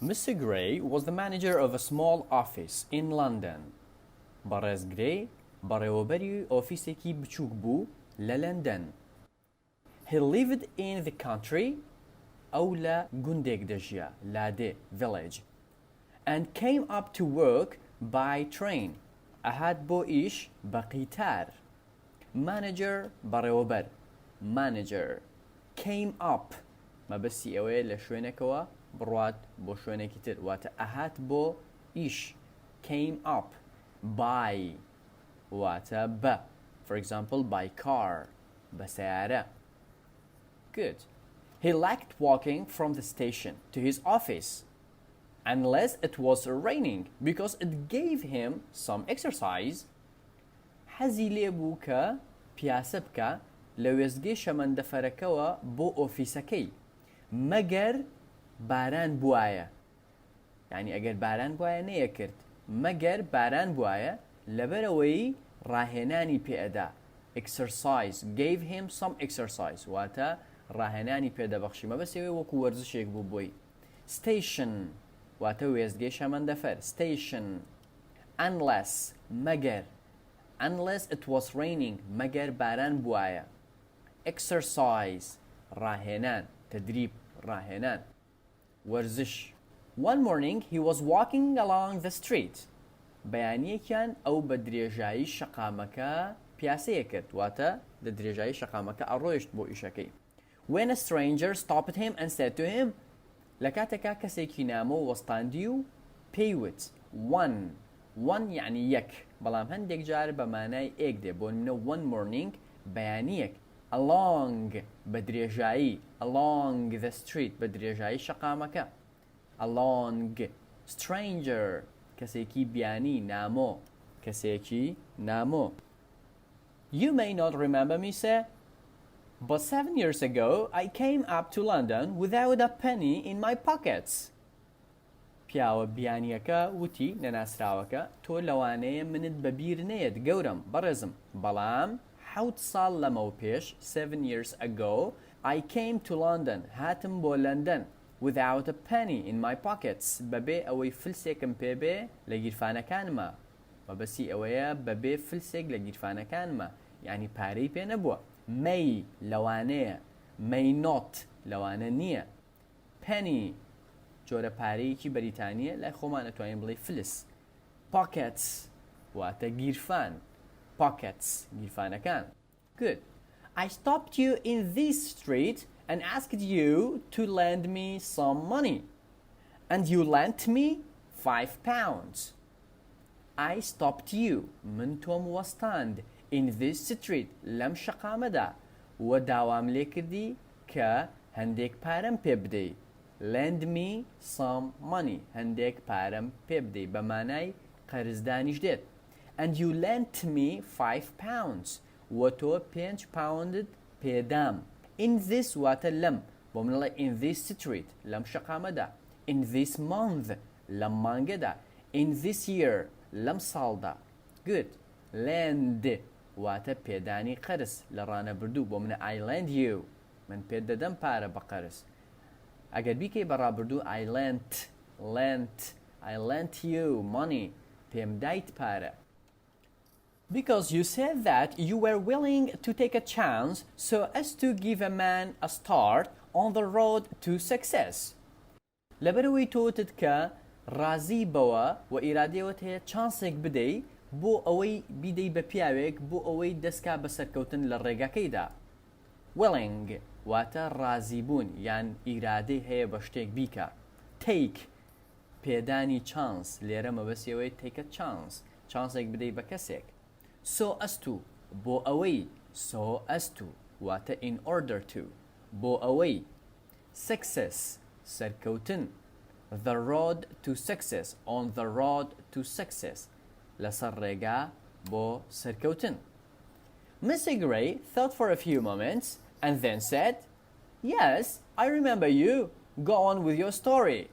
Mr. Gray was the manager of a small office in London. بەڕێز گرێی بەڕێوەبەری ئۆفیسێکی بچووک بوو لە لەندەن. He lived in the country ئەو لە گوندێک دەژیا لادێ village and came up to work by train ئەهات بۆ ئیش بە قیتار. Manager بەڕێوەبەر manager came up مەبەستی ئەوەیە لە شوێنێکەوە بڕوات بۆ شوێنێکی تر واتە ئەهات بۆ ئیش came up by واتە بە for example by car بە سیارە. Good. He liked walking from the station to his office unless it was raining because it gave him some exercise. حەزی لێ بوو کە پیاسە بکە لە وێستگەی شەمەندەفەرەکەوە بۆ ئۆفیسەکەی مەگەر باران بوایە. یعنی ئەگەر باران بوایە نەیەکرد مەگەر باران بوایە لەبەرەوەی ڕاهێنانی پێئەدا. Exercise gave him some exercise واتە ڕاهێنانی پێدەبەخشی مەبەستەوەی وەکو وەرزشێک بوو بۆی. Station واتە وێستگەی شەمەندەفەر station unless مەگەر unless it was raining مەگەر باران بوایە. Exercise ڕاهێنان تدریب ڕاهێنان وەرزش. One morning he was walking along the street. بەیانیەکیان ئەو بە درێژایی شەقامەکە پیاسەیە کرد واتە لە درێژایی شەقامەکە ئەڕۆیشت بۆ ئیشەکەی. When a stranger stopped him and said to him لە کاتێکا کەسێکی نامۆ وەستاندی و پێیوت one یعنی یەک بەڵام هەندێک جار بە مانای ئێک دێ بۆ نمونە one morning بەیانیەک along بە درێژایی along the street بە درێژایی شەقامەکە along stranger کەسێکی بیانی نامۆ کەسێکی نامۆ. You may not remember me, sir, but 7 years ago I came up to London without a penny in my pockets. پیاوە بیانیەکە وتی نەناسراوەکە تۆ لەوانەیە منت بەبیر نەیەت گەورم بەڕێزم بەڵام 7 ساڵ لەمەو پێش 7 years ago I came to London هاتم بۆ لەندەن without a penny in my pockets بەبێ ئەوەی فلسێکم پێبێ لە گیرفانەکانمە. مەبەستی ئەوەیە بەبێ فلسێک لە گیرفانەکانمە یعنی پارەی پێ نەبووە. may لەوانەیە may not لەوانە نییە. penny جۆرە پارەیەکی بەریتانیە لای خۆمان ئەتوانین بڵێ فلس. pockets واتە گیرفان pockets گیرفانەکان. Good. I stopped you in this street and asked you to lend me some money and you lent me £5. I stopped you من تۆم وەستاند in this street لەم شەقامەدا و داوام لێ کردی کە هەندێک پارەم پێ بدەی. lend me some money هەندێک پارەم پێ بدەی بە مانای قەرزدانیش دێت. and you lent me £5 و تۆ 5 پاوندت پێدام. in this واتە لەم بۆ منڵێ in this street لەم شەقامەدا in this month لەم مانگەدا in this year لەم ساڵدا. good. lend واتە پێدانی قەرز لە ڕانەبردوو بۆ منە I lend you من پێ دەدەم پارە بە قەرز. ئەگەر بیکەی بەڕابردوو I lent you money پێم دایت پارە. Because you said that you were willing to take a chance so as to give a man a start on the road to success. لەبەرەوەی تۆتت کە ڕازی بەوە و ئیرادەوەت هەیە چانسێک بدەی بۆ ئەوەی بیدەی بە پیاوێک بۆ ئەوەی دەستکا بە سەرکەوتن لە ڕێگاکەیدا. willing واتە ڕازی بوون یان ئیرادەی هەیە بە شتێک بیکە. take پێدانی چانس لێرە مەبەستیەوەی take a chance چانسێک بدەی بە کەسێک. so as to بۆ ئەوەی so as to واتە in order to بۆ ئەوەی. success سەرکەوتن the road to success on the road to success لەسەر ڕێگا بۆ سەرکەوتن. Mr. Gray thought for a few moments and then said, yes, I remember you. Go on with your story.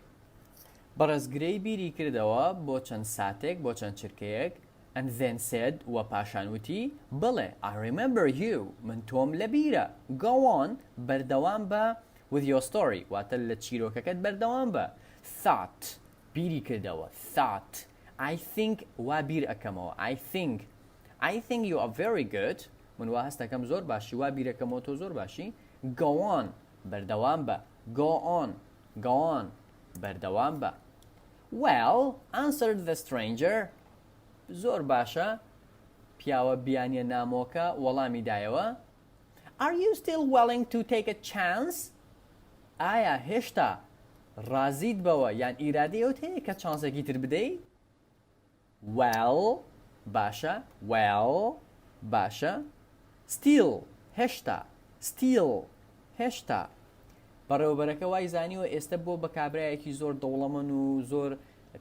بەڕێز گرەی بیری کردەوە بۆ چەند ساتێک بۆ چەند چرکەیەک and then said و پاشان وتی بڵێ I remember you من تۆم لە بیرە. go on بەردەوام بە with your story واتە لە چیرۆکەکەت بەردەوام بە thought بیری کردەوە thought I think وا بیر ئەەکەمەوە I think you are very good من وا هەستەکەم زۆر باشی وا بیرەکەمەوە تۆ زۆر باشی go on بەردەوام بە go on بەردەوام بە well answered the stranger زۆر باشە پیاوە بیانیە نامۆکە وەڵامی دایەوە Are you still willing to take a chance? ئایا هێشتا ڕازیت بەوە یان ئیرادەیەوت هەیە کە چانسێکی تر بدەیت؟ Well باشە Still هێشتا بەڕێوەبەرەکە وای زانیوە ئێستا بۆ بە کابرایەکی زۆر دەوڵەمەند و زۆر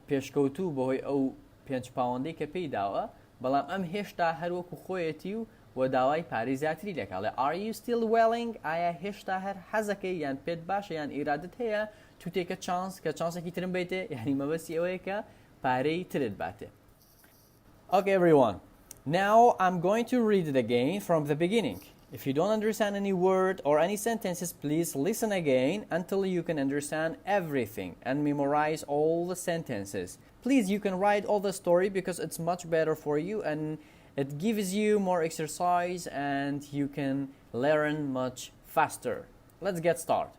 پێشکەوتوو بەهۆی ئەو 5 پاوەندەی کە پێی داوە بەڵام ئەم هێشتا هەروەکو خۆیەتی و داوای پارەی زیاتری لێکاڵێ Are you still willing ئایا هێشتا هەر حەزەکەی یان پێت باشە یان ئیرادت هەیە to take a chance کە چانسێکی ترم بیتێ یعنی مەبەستی ئەوەیە کە پارەی ترت باتێ Okay everyone now I'm going to read it again from the beginning If you don't understand any word or any sentences, please listen again until you can understand everything and memorize all the sentences. Please, you can write all the story because it's much better for you and it gives you more exercise and you can learn much faster. Let's get started.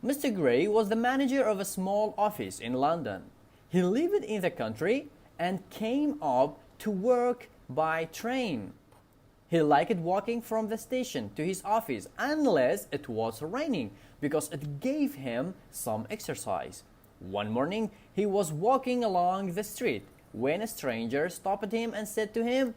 Mr. Gray was the manager of a small office in London. He lived in the country and came up to work by train. He liked walking from the station to his office unless it was raining because it gave him some exercise. One morning, he was walking along the street when a stranger stopped him and said to him,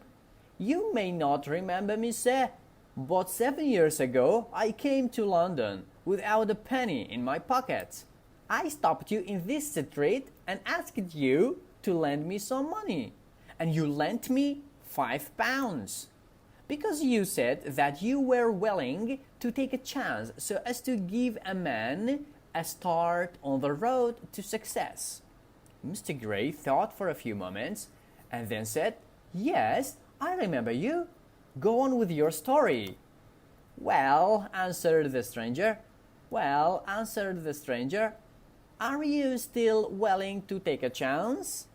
You may not remember me, sir, but 7 years ago I came to London without a penny in my pockets. I stopped you in this street and asked you to lend me some money, and you lent me £5. Because you said that you were willing to take a chance so as to give a man a start on the road to success. Mr. Gray thought for a few moments and then said, Yes, I remember you. Go on with your story. Well, answered the stranger, are you still willing to take a chance?